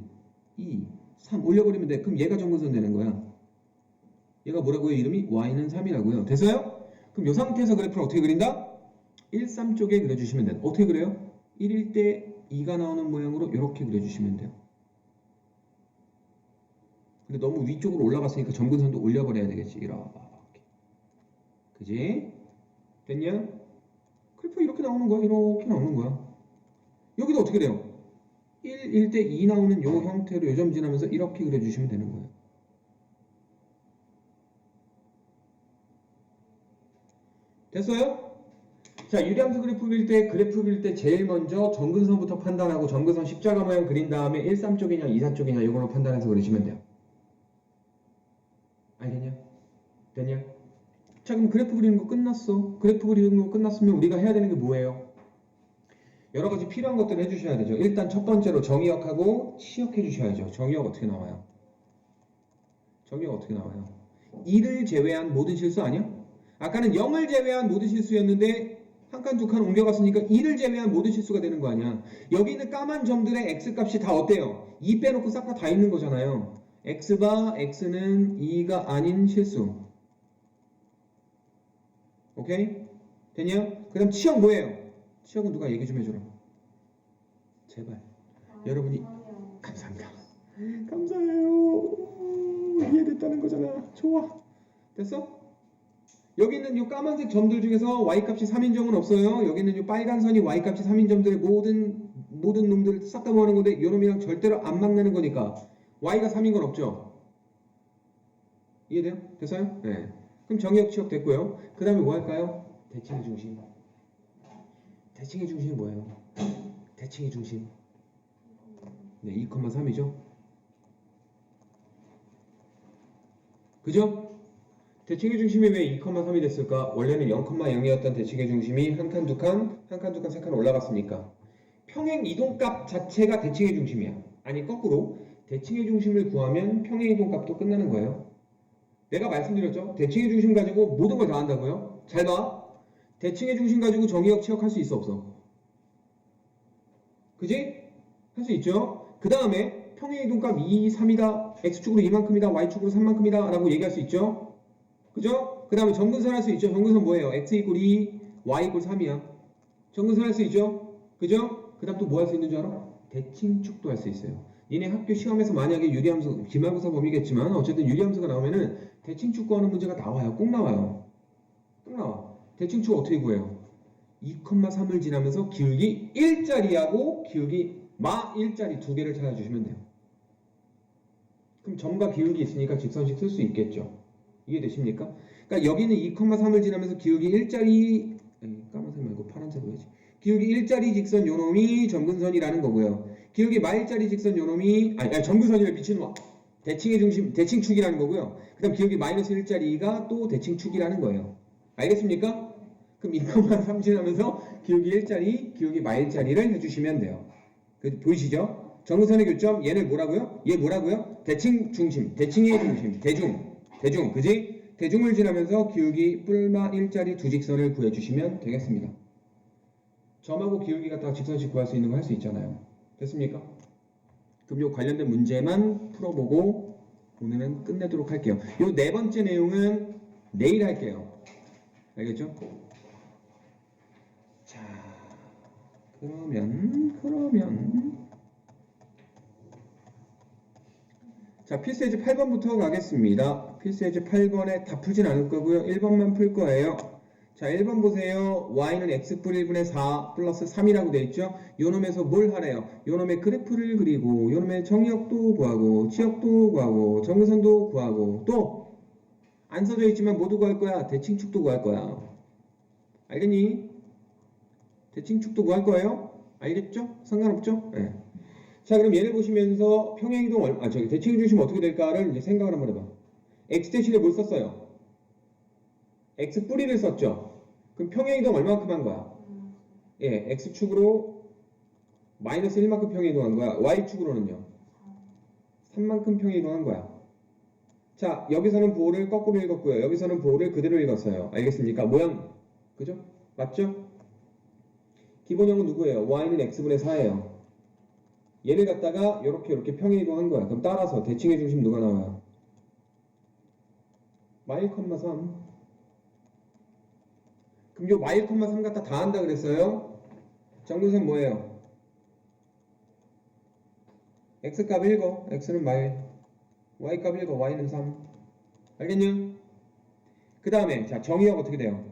2, 3 올려버리면 돼. 그럼 얘가 점근선 되는 거야. 얘가 뭐라고요? 이름이 y는 3이라고요. 됐어요? 그럼 요 상태에서 그래프를 어떻게 그린다? 1, 3 쪽에 그려주시면 돼요. 어떻게 그래요? 1일 때 2가 나오는 모양으로 이렇게 그려주시면 돼요. 근데 너무 위쪽으로 올라갔으니까 점근선도 올려버려야 되겠지. 이렇게. 그지? 됐냐? 그래프 이렇게 나오는 거야. 이렇게 나오는 거야. 여기도 어떻게 돼요? 1일 때 2 나오는 요 형태로 요점 지나면서 이렇게 그려주시면 되는 거예요. 됐어요? 자, 유리함수 그래프 그릴 때 제일 먼저 점근선부터 판단하고 점근선 십자가 모양 그린 다음에 1, 3 쪽이냐 2, 4 쪽이냐 이걸로 판단해서 그리시면 돼요. 알겠냐? 됐냐? 자, 그럼 그래프 그리는 거 끝났어. 그래프 그리는 거 끝났으면 우리가 해야 되는 게 뭐예요? 여러 가지 필요한 것들을 해주셔야 되죠. 일단 첫 번째로 정의역하고 치역해 주셔야죠. 정의역 어떻게 나와요? 정의역 어떻게 나와요? 2를 제외한 모든 실수 아니야? 아까는 0을 제외한 모든 실수였는데 한 칸 두 칸 옮겨갔으니까 2를 제외한 모든 실수가 되는 거 아니야. 여기 있는 까만 점들의 x값이 다 어때요? 2 빼놓고 싹 다 있는 거잖아요. x는 2가 아닌 실수. 오케이? 됐냐? 그 다음 치역 뭐예요? 치역은 누가 얘기 좀 해줘라. 제발. 여러분이 감사합니다. 감사해요. 이해됐다는 거잖아. 좋아. 됐어? 여기 있는 이 까만색 점들 중에서 y값이 3인 점은 없어요. 여기 있는 이 빨간 선이 y값이 3인 점들의 모든 모든 놈들 싹 다 모아낸 건데 요 놈이랑 절대로 안 만나는 거니까 y가 3인 건 없죠. 이해돼요? 됐어요? 네. 그럼 정의역 취업 됐고요. 그 다음에 뭐 할까요? 대칭의 중심. 대칭의 중심이 뭐예요? 대칭의 중심. 네, 2,3이죠. 그죠? 대칭의 중심이 왜 2,3이 됐을까? 원래는 0,0이었던 대칭의 중심이 한 칸, 두 칸, 한 칸, 두 칸, 세 칸 올라갔으니까 평행 이동값 자체가 대칭의 중심이야. 아니 거꾸로 대칭의 중심을 구하면 평행 이동값도 끝나는 거예요. 내가 말씀드렸죠? 대칭의 중심 가지고 모든 걸 다 한다고요? 잘 봐. 대칭의 중심 가지고 정의역 취역할 수 있어 없어? 그지? 할 수 있죠? 그 다음에 평행 이동값 2, 3이다. x축으로 2만큼이다. y축으로 3만큼이다. 라고 얘기할 수 있죠? 그죠? 그 다음에 정근선 할 수 있죠? 정근선 뭐예요? x 이퀄 2, y 이퀄 3이야. 정근선 할 수 있죠? 그죠? 그 다음 또 뭐 할 수 있는 줄 알아? 대칭축도 할 수 있어요. 니네 학교 시험에서 만약에 유리함수, 기말고사 범위겠지만 어쨌든 유리함수가 나오면은 대칭축 구하는 문제가 나와요. 꼭 나와요. 꼭 나와. 대칭축 어떻게 구해요? 2,3을 지나면서 기울기 1짜리하고 기울기 마 1짜리 두 개를 찾아주시면 돼요. 그럼 점과 기울기 있으니까 직선식 쓸 수 있겠죠. 이해되십니까? 그러니까 여기는 2,3을 지나면서 기울기 1짜리 까만색 말고 파란색으로 해야지. 기울기 1짜리 직선 요놈이 점근선이라는 거고요. 기울기 마 1짜리 직선 요놈이 아니 점근선이를 비치는 대칭의 중심 대칭축이라는 거고요. 그 다음 기울기 마이너스 1짜리가 또 대칭축이라는 거예요. 알겠습니까? 그럼 2,3 지나면서 기울기 1짜리, 기울기 마 1짜리를 해주시면 돼요. 보이시죠? 정근선의 교점 얘는 뭐라고요? 얘 뭐라고요? 대칭 중심, 대칭의 중심, 대중, 그지? 대중을 지나면서 기울기 뿔마 1짜리 두 직선을 구해주시면 되겠습니다. 점하고 기울기 갖다가 직선식 구할 수 있는 거 할 수 있잖아요. 됐습니까? 그럼 요 관련된 문제만 풀어보고 오늘은 끝내도록 할게요. 요 네 번째 내용은 내일 할게요. 알겠죠? 자, 그러면 자, 필수예제 8번부터 가겠습니다. 필수예제 8번에 다 풀진 않을 거고요. 1번만 풀 거예요. 자, 1번 보세요. y는 x뿔 1분의 4 플러스 3이라고 되어 있죠. 요놈에서 뭘 하래요? 요놈의 그래프를 그리고 요놈의 정의역도 구하고 치역도 구하고 정근선도 구하고 또 안 써져 있지만 모두 구할 거야. 대칭축도 구할 거야. 알겠니? 대칭축도 구할 거예요. 알겠죠? 상관없죠? 네. 자, 그럼 얘를 보시면서 평행이동 대칭의 중심 어떻게 될까를 이제 생각을 한번 해봐. x 대신에 뭘 썼어요? x 뿌리를 썼죠. 그럼 평행이동 얼마만큼 한 거야? 예, x축으로 마이너스 1만큼 평행이동한 거야. y축으로는요? 3만큼 평행이동한 거야. 자, 여기서는 보호를 거꾸로 읽었고요. 여기서는 보호를 그대로 읽었어요. 알겠습니까? 모양, 그죠? 맞죠? 기본형은 누구예요? y는 x분의 4예요. 얘를 갖다가 이렇게 평행이동한 거야. 그럼 따라서 대칭의 중심 누가 나와요? 마1,3. 그럼 요 마1,3 갖다 다 한다 그랬어요? 정근선 뭐예요? x값 읽어. x는 마1. y값 읽어. y는 3. 알겠냐? 그 다음에 자 정의역 어떻게 돼요?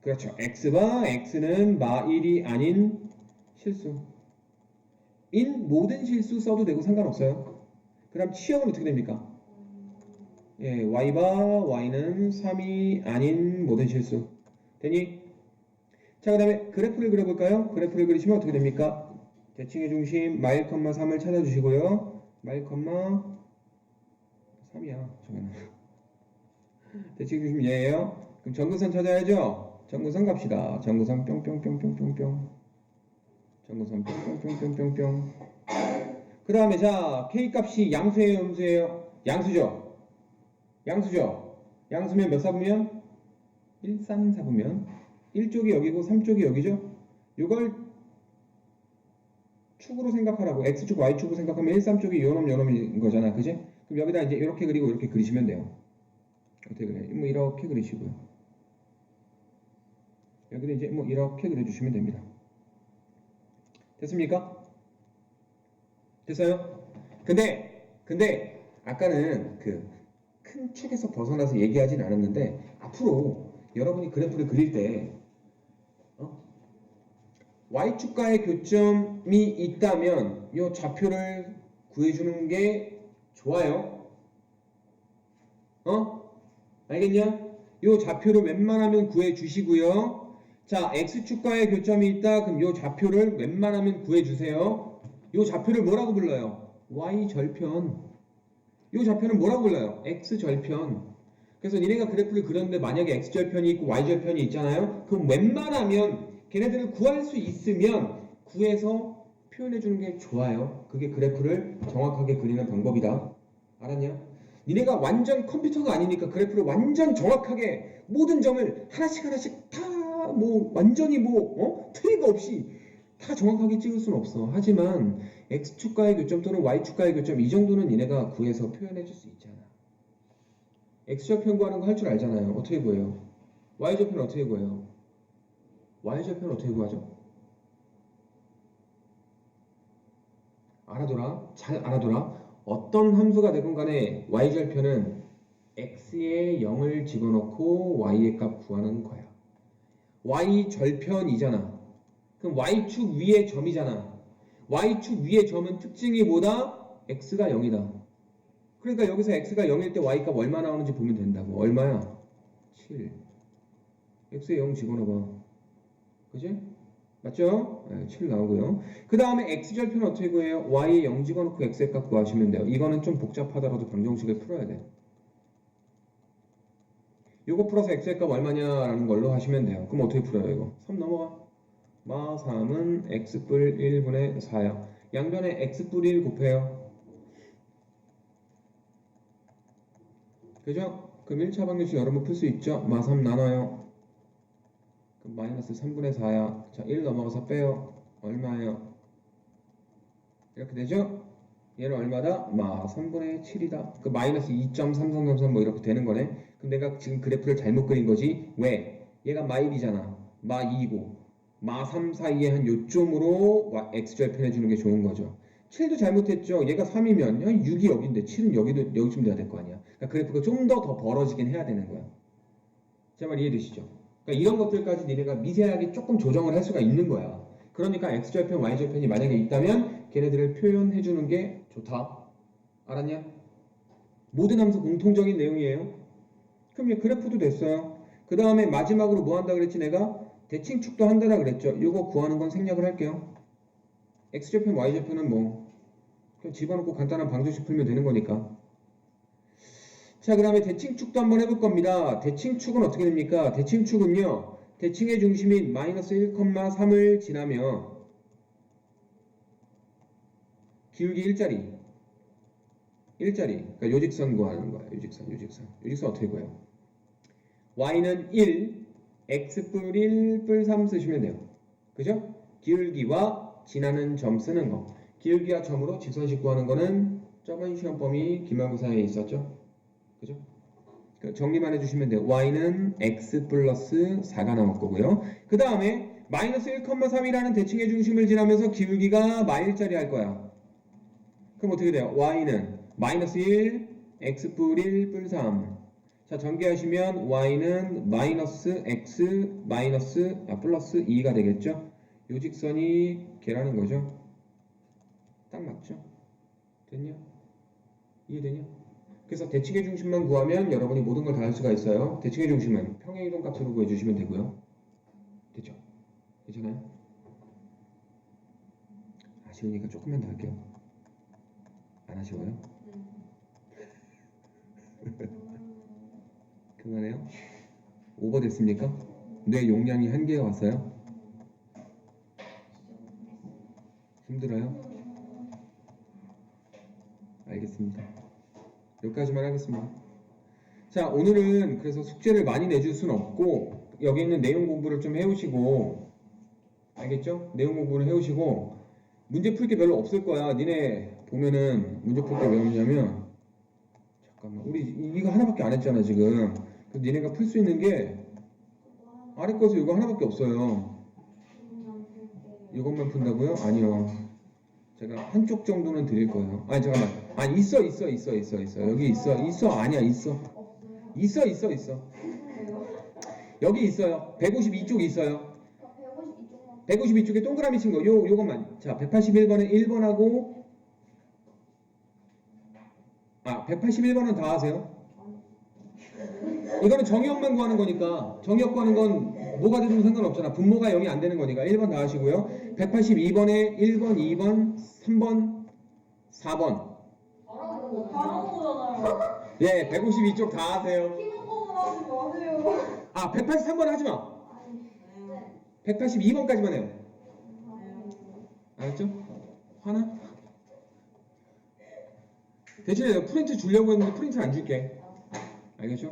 그렇죠. x가 x는 마1이 아닌 실수. 인 모든 실수 써도 되고 상관없어요. 그 다음 치역은 어떻게 됩니까? 예, y바 y는 3이 아닌 모든 실수. 되니? 자, 그 다음에 그래프를 그려볼까요? 그래프를 그리시면 어떻게 됩니까? 대칭의 중심 마1,3을 찾아주시고요. 마1,3이야. 저거는. 대칭의 중심 얘예요. 그럼 정근선 찾아야죠? 정근선 갑시다. 정근선 뿅뿅뿅뿅뿅뿅. 정근선 뿅뿅뿅뿅뿅뿅. 그 다음에 자 K값이 양수예요? 음수예요? 양수죠? 양수죠? 양수면 몇 사분면? 1, 3, 4분면 1쪽이 여기고 3쪽이 여기죠? 이걸 축으로 생각하라고 X축, Y축으로 생각하면 1, 3쪽이 요놈인 거잖아. 그지? 그럼 여기다 이제 이렇게 그리고 이렇게 그리시면 돼요. 어떻게 그래? 뭐 이렇게 그리시고요. 여기도 이제 뭐 이렇게 그려주시면 됩니다. 됐습니까? 됐어요? 근데 아까는 그 큰 축에서 벗어나서 얘기하진 않았는데 앞으로 여러분이 그래프를 그릴 때 y축과의 교점이 있다면 이 좌표를 구해주는 게 좋아요. 알겠냐? 이 좌표를 웬만하면 구해주시고요. 자, x축과의 교점이 있다. 그럼 이 좌표를 웬만하면 구해주세요. 이 좌표를 뭐라고 불러요? y절편. 이 좌표는 뭐라고 불러요? x절편. 그래서 니네가 그래프를 그렸는데 만약에 x절편이 있고 y절편이 있잖아요. 그럼 웬만하면 걔네들을 구할 수 있으면 구해서 표현해주는 게 좋아요. 그게 그래프를 정확하게 그리는 방법이다. 알았냐? 니네가 완전 컴퓨터가 아니니까 그래프를 완전 정확하게 모든 점을 하나씩 다 뭐 완전히 트릭 없이 다 정확하게 찍을 수는 없어. 하지만 x축과의 교점 또는 y축과의 교점 이 정도는 니네가 구해서 표현해줄 수 있잖아. x절편 구하는 거 할 줄 알잖아요. 어떻게 구해요? y절편 어떻게 구해요? y절편 어떻게 구하죠? 알아둬라. 잘 알아둬라. 어떤 함수가 되건 간에 y절편은 x에 0을 집어넣고 y의 값 구하는 거야. y절편이잖아. 그럼 y축 위의 점이잖아. y축 위의 점은 특징이 뭐다? x가 0이다. 그러니까 여기서 x가 0일 때 y값 얼마 나오는지 보면 된다고. 얼마야? 7. x에 0 집어넣어봐. 그지? 맞죠? 네, 7 나오고요. 그 다음에 x절편은 어떻게 구해요? y에 0 집어넣고 x의 값 구하시면 돼요. 이거는 좀 복잡하더라도 방정식을 풀어야 돼. 요거 플러스 x의 값 얼마냐라는 걸로 하시면 돼요. 그럼 어떻게 풀어요 이거? 3 넘어가. 마 3은 x뿔 1분의 4야. 양변에 x뿔 1 곱해요. 그죠? 그럼 1차 방정식 여러분 풀 수 있죠? 마 3 나눠요. 그럼 마이너스 3분의 4야. 자, 1 넘어가서 빼요. 얼마예요? 이렇게 되죠? 얘는 얼마다? 마 3분의 7이다. 그 마이너스 2.3333 뭐 이렇게 되는 거네. 그럼 내가 지금 그래프를 잘못 그린 거지. 왜? 얘가 마 1이잖아. 마 2이고 마 3 사이에 한 요점으로 x절편 해주는 게 좋은 거죠. 7도 잘못했죠. 얘가 3이면 6이 여기인데 7은 여기쯤 돼야 될 거 아니야. 그러니까 그래프가 좀 더 벌어지긴 해야 되는 거야. 제 말 이해되시죠? 그러니까 이런 것들까지 니네가 미세하게 조금 조정을 할 수가 있는 거야. 그러니까 x절편, y절편이 만약에 있다면 걔네들을 표현해주는 게 좋다. 알았냐? 모든 함수 공통적인 내용이에요. 그럼 얘 그래프도 됐어요. 그 다음에 마지막으로 뭐 한다 그랬지 내가? 대칭축도 한다라 그랬죠. 이거 구하는 건 생략을 할게요. x절편, y절편은 뭐 그냥 집어넣고 간단한 방정식 풀면 되는 거니까. 자, 그 다음에 대칭축도 한번 해볼 겁니다. 대칭축은 어떻게 됩니까? 대칭축은요. 대칭의 중심인 마이너스 1,3을 지나면 기울기 1자리 그러니까 요직선 구하는 거야. 요직선 어떻게 구해요? y는 1, x뿔 1, 뿔 3 쓰시면 돼요. 그죠? 기울기와 지나는 점 쓰는 거. 기울기와 점으로 직선식 구하는 거는 저번 시험 범위 기말고사에 있었죠? 그죠? 정리만 해주시면 돼요. y는 x 플러스 4가 나올 거고요. 그 다음에 마이너스 1,3이라는 대칭의 중심을 지나면서 기울기가 마일짜리 할 거야. 그럼 어떻게 돼요? y는 마이너스 1, x뿔 1, 뿔 3. 자, 전개하시면 y는 마이너스 x 플러스 2가 되겠죠? 요 직선이 걔라는 거죠. 딱 맞죠? 됐냐? 이해되냐? 그래서 대칭의 중심만 구하면 여러분이 모든 걸 다 할 수가 있어요. 대칭의 중심은 평행이동 값으로 구해주시면 되고요. 됐죠? 괜찮아요? 아쉬우니까 조금만 더 할게요. 안 아쉬워요? 그만해요? 오버 됐습니까? 뇌 용량이 한계에 왔어요? 힘들어요? 알겠습니다. 여기까지만 하겠습니다. 자, 오늘은 그래서 숙제를 많이 내줄 수는 없고 여기 있는 내용 공부를 좀 해오시고, 알겠죠? 내용 공부를 해오시고 문제 풀 게 별로 없을 거야. 니네 보면은 문제 풀 게 왜 없냐면, 잠깐만, 우리 이거 하나밖에 안 했잖아 지금. 그래서 니네가 풀 수 있는 게 아래 거에서 이거 하나밖에 없어요. 이것만 푼다고요? 아니요. 제가 한쪽 정도는 드릴 거예요. 아니 잠깐만. 아니 있어. 여기 있어. 아니야 있어. 여기 있어요. 152쪽 있어요. 152쪽에 동그라미 친 거, 요것만. 자, 181번에 1번하고, 181번은 다 하세요. 이거는 정의역만 구하는 거니까, 정의역 구하는 건 뭐가 되든 상관없잖아. 분모가 0이 안 되는 거니까 1번 다 하시고요. 182번에 1번, 2번, 3번, 4번. 다른 거잖아요. 예, 152쪽 다 하세요. 키는 거만 하지 마세요. 183번 하지 마. 182번까지만 해요. 알았죠? 화나? 대신에 내가 프린트 주려고 했는데 프린트 안 줄게. 알겠죠?